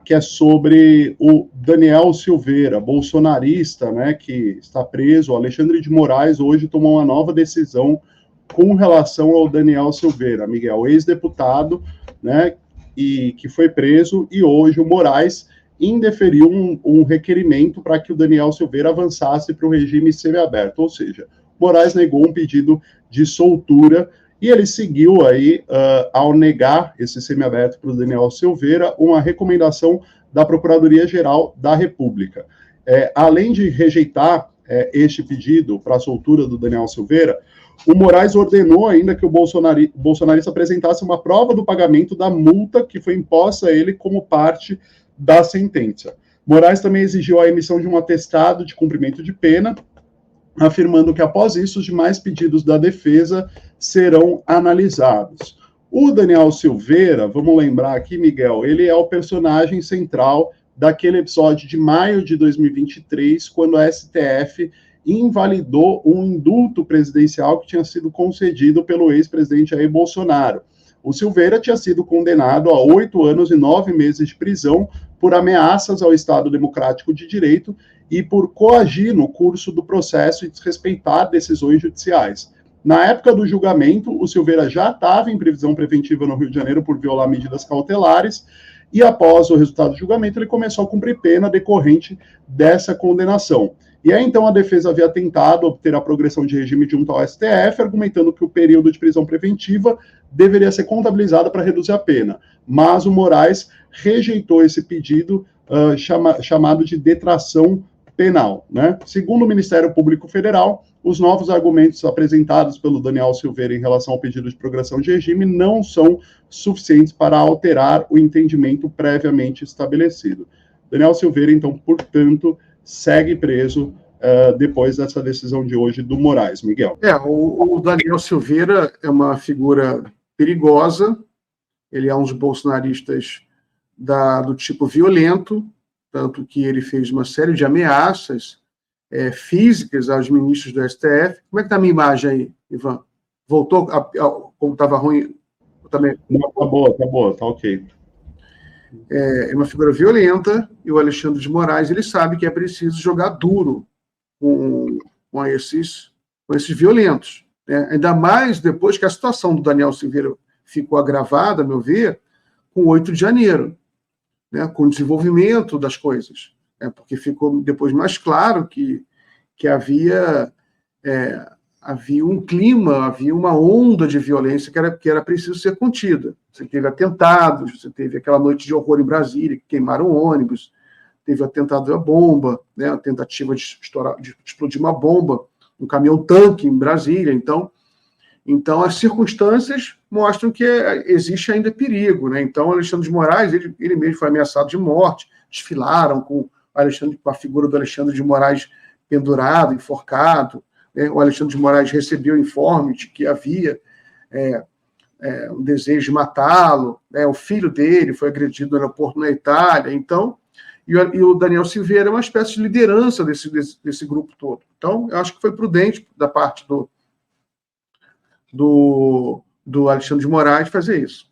que é sobre o Daniel Silveira, bolsonarista, né, que está preso. O Alexandre de Moraes hoje tomou uma nova decisão com relação ao Daniel Silveira, Miguel, ex-deputado, né, e que foi preso, e hoje o Moraes indeferiu um requerimento para que o Daniel Silveira avançasse para o regime semiaberto, ou seja, Moraes negou um pedido de soltura e ele seguiu aí, ao negar esse semiaberto para o Daniel Silveira, uma recomendação da Procuradoria-Geral da República. Além de rejeitar este pedido para a soltura do Daniel Silveira, o Moraes ordenou ainda que o bolsonarista apresentasse uma prova do pagamento da multa que foi imposta a ele como parte da sentença. Moraes também exigiu a emissão de um atestado de cumprimento de pena, afirmando que após isso os demais pedidos da defesa serão analisados. O Daniel Silveira, vamos lembrar aqui, Miguel, ele é o personagem central daquele episódio de maio de 2023, quando a STF invalidou um indulto presidencial que tinha sido concedido pelo ex-presidente Jair Bolsonaro. O Silveira tinha sido condenado a 8 anos e 9 meses de prisão por ameaças ao Estado Democrático de Direito e por coagir no curso do processo e desrespeitar decisões judiciais. Na época do julgamento, o Silveira já estava em prisão preventiva no Rio de Janeiro por violar medidas cautelares, e após o resultado do julgamento, ele começou a cumprir pena decorrente dessa condenação. E aí, então, a defesa havia tentado obter a progressão de regime junto ao STF, argumentando que o período de prisão preventiva deveria ser contabilizado para reduzir a pena. Mas o Moraes rejeitou esse pedido, chamado de detração penal, né? Segundo o Ministério Público Federal, os novos argumentos apresentados pelo Daniel Silveira em relação ao pedido de progressão de regime não são suficientes para alterar o entendimento previamente estabelecido. Daniel Silveira, então, portanto, segue preso depois dessa decisão de hoje do Moraes. Miguel. O Daniel Silveira é uma figura perigosa, ele é um dos bolsonaristas do tipo violento, tanto que ele fez uma série de ameaças físicas aos ministros do STF. Como é que está a minha imagem aí, Ivan? Voltou? Como estava ruim? Também... Não, tá boa, tá ok. É uma figura violenta, e o Alexandre de Moraes, ele sabe que é preciso jogar duro com esses violentos, né? Ainda mais depois que a situação do Daniel Silveira ficou agravada, a meu ver, com o 8 de janeiro, né? Com o desenvolvimento das coisas, né? Porque ficou depois mais claro que havia um clima, havia uma onda de violência que era preciso ser contida. Você teve atentados, você teve aquela noite de horror em Brasília, que queimaram ônibus, teve o atentado à bomba, né, a tentativa de explodir uma bomba, um caminhão-tanque em Brasília. Então, as circunstâncias mostram que existe ainda perigo, né? Então, Alexandre de Moraes, ele mesmo foi ameaçado de morte, desfilaram com a figura do Alexandre de Moraes pendurado, enforcado. O Alexandre de Moraes recebeu informe de que havia um desejo de matá-lo, o filho dele foi agredido no aeroporto na Itália. Então, e o Daniel Silveira é uma espécie de liderança desse grupo todo. Então, eu acho que foi prudente da parte do Alexandre de Moraes fazer isso.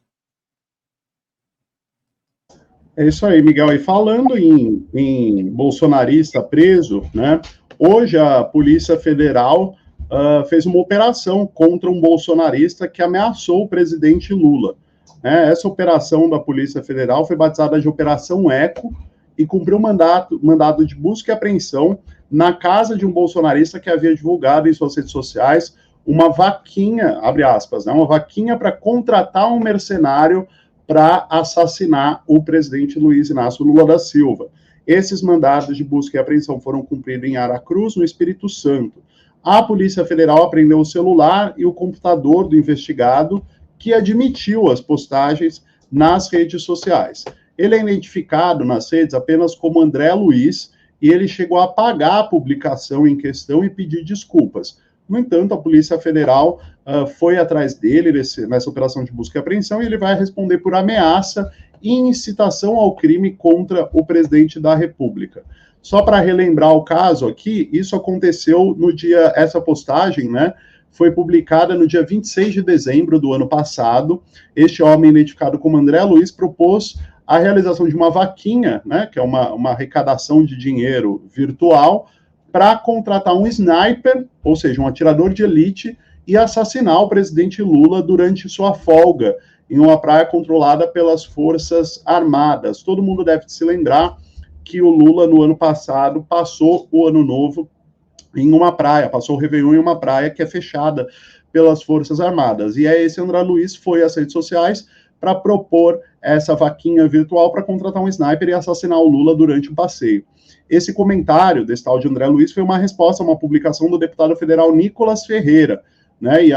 É isso aí, Miguel. E falando em bolsonarista preso, né? Hoje a Polícia Federal fez uma operação contra um bolsonarista que ameaçou o presidente Lula. Essa operação da Polícia Federal foi batizada de Operação Eco e cumpriu mandado de busca e apreensão na casa de um bolsonarista que havia divulgado em suas redes sociais uma vaquinha, abre aspas, né, uma vaquinha para contratar um mercenário para assassinar o presidente Luiz Inácio Lula da Silva. Esses mandados de busca e apreensão foram cumpridos em Aracruz, no Espírito Santo. A Polícia Federal apreendeu o celular e o computador do investigado, que admitiu as postagens nas redes sociais. Ele é identificado nas redes apenas como André Luiz, e ele chegou a apagar a publicação em questão e pedir desculpas. No entanto, a Polícia Federal foi atrás dele nessa operação de busca e apreensão, e ele vai responder por ameaça e incitação ao crime contra o presidente da República. Só para relembrar o caso aqui, isso aconteceu essa postagem, né, foi publicada no dia 26 de dezembro do ano passado. Este homem, identificado como André Luiz, propôs a realização de uma vaquinha, né, que é uma arrecadação de dinheiro virtual, para contratar um sniper, ou seja, um atirador de elite, e assassinar o presidente Lula durante sua folga em uma praia controlada pelas Forças Armadas. Todo mundo deve se lembrar que o Lula, no ano passado, passou o Ano Novo em uma praia, passou o Réveillon em uma praia que é fechada pelas Forças Armadas. E aí esse André Luiz foi às redes sociais para propor essa vaquinha virtual para contratar um sniper e assassinar o Lula durante o passeio. Esse comentário desse tal de André Luiz foi uma resposta a uma publicação do deputado federal Nicolas Ferreira, né? E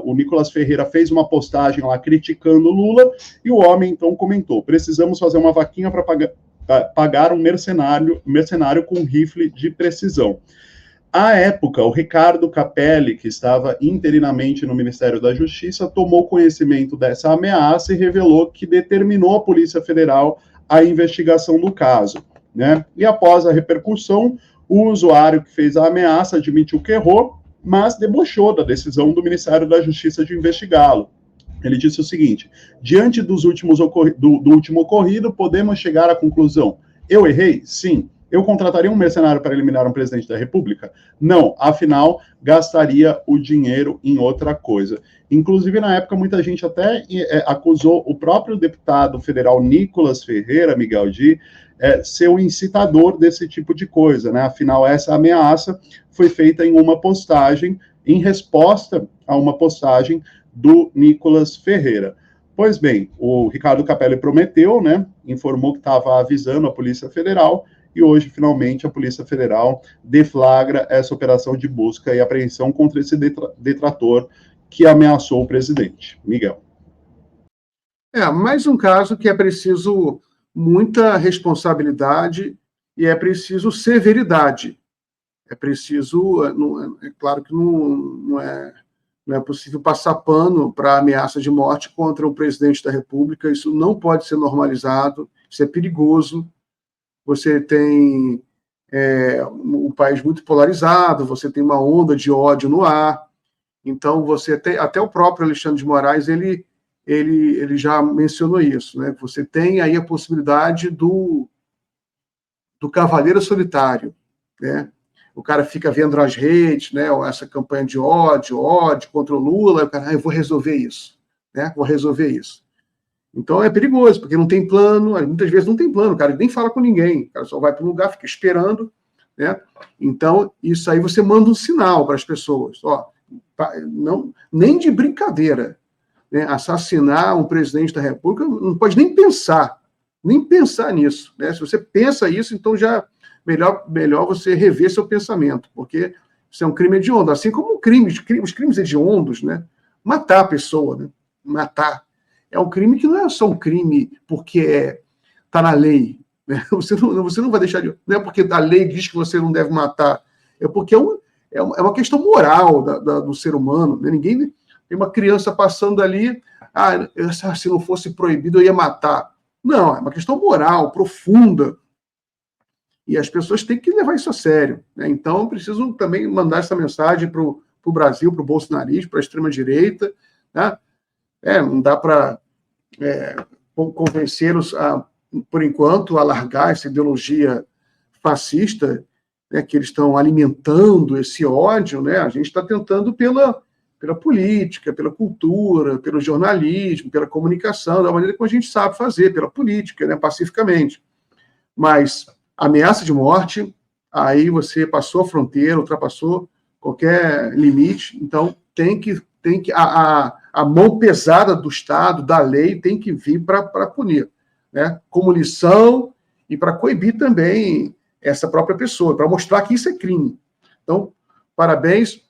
o Nicolas Ferreira fez uma postagem lá criticando o Lula, e o homem então comentou: precisamos fazer uma vaquinha para pagar um mercenário com rifle de precisão. À época, o Ricardo Capelli, que estava interinamente no Ministério da Justiça, tomou conhecimento dessa ameaça e revelou que determinou à Polícia Federal a investigação do caso, né? E após a repercussão, o usuário que fez a ameaça admitiu que errou, mas debochou da decisão do Ministério da Justiça de investigá-lo. Ele disse o seguinte: diante do último ocorrido, podemos chegar à conclusão: eu errei? Sim. Eu contrataria um mercenário para eliminar um presidente da República? Não, afinal, gastaria o dinheiro em outra coisa. Inclusive, na época, muita gente até acusou o próprio deputado federal Nicolas Ferreira, Miguel, de ser o incitador desse tipo de coisa, né? Afinal, essa ameaça foi feita em uma postagem, em resposta a uma postagem do Nicolas Ferreira. Pois bem, o Ricardo Capelli prometeu, né? Informou que estava avisando a Polícia Federal, e hoje, finalmente, a Polícia Federal deflagra essa operação de busca e apreensão contra esse detrator que ameaçou o presidente. Miguel. Mais um caso que é preciso muita responsabilidade e é preciso severidade. É preciso, é claro que não é possível passar pano para ameaça de morte contra o presidente da República, isso não pode ser normalizado, isso é perigoso. Você tem um país muito polarizado, você tem uma onda de ódio no ar, então você tem, até o próprio Alexandre de Moraes, ele já mencionou isso, né? Você tem aí a possibilidade do cavaleiro solitário, né? O cara fica vendo nas redes, né, essa campanha de ódio contra o Lula, o cara, eu vou resolver isso, né? Vou resolver isso. Então é perigoso, porque não tem plano, muitas vezes não tem plano, o cara nem fala com ninguém, o cara só vai para um lugar, fica esperando, né? Então, isso aí você manda um sinal para as pessoas, não, nem de brincadeira, né? Assassinar um presidente da República, não pode nem pensar nisso, né? Se você pensa isso, então já melhor você rever seu pensamento, porque isso é um crime hediondo, assim como os crimes hediondos, né? Matar a pessoa, né? Matar. É um crime que não é só um crime porque está na lei. Né? Você não vai deixar de... Não é porque a lei diz que você não deve matar. É porque é uma questão moral do ser humano. Né? Ninguém... Tem uma criança passando ali, se não fosse proibido eu ia matar. Não, é uma questão moral, profunda. E as pessoas têm que levar isso a sério. Né? Então, eu preciso também mandar essa mensagem para o Brasil, para o bolsonarismo, para a extrema-direita, né? Não dá para convencê-los, por enquanto, a largar essa ideologia fascista, né, que eles estão alimentando esse ódio. Né? A gente está tentando pela política, pela cultura, pelo jornalismo, pela comunicação, da maneira como a gente sabe fazer, pela política, né, pacificamente. Mas ameaça de morte, aí você passou a fronteira, ultrapassou qualquer limite, então tem que a mão pesada do Estado, da lei, tem que vir para punir, né? Como lição e para coibir também essa própria pessoa, para mostrar que isso é crime. Então, parabéns